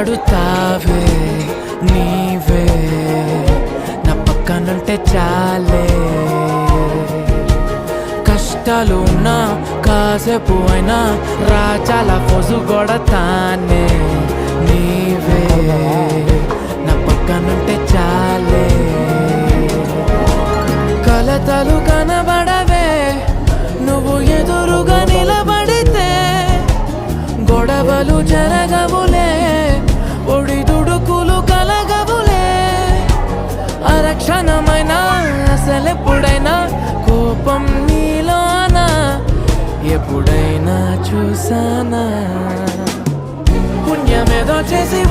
పడుతావే నీవే నా పక్కనుంటే చాలే కష్టాలు ఉన్నా కాసేపు అయినా రాజాల ఫోజు కొడతానే నీవే నా పక్కనుంటే చాలే కలతలు కనబడవే నువ్వు ఎదురుగా నిలబడితే గొడవలు జరగవులే ఒడిదుడుకులు కలగవులే అరక్షణమైనా అసలెప్పుడైనా కోపం నీలోనా ఎప్పుడైనా చూసానా పుణ్యమేదో చేసి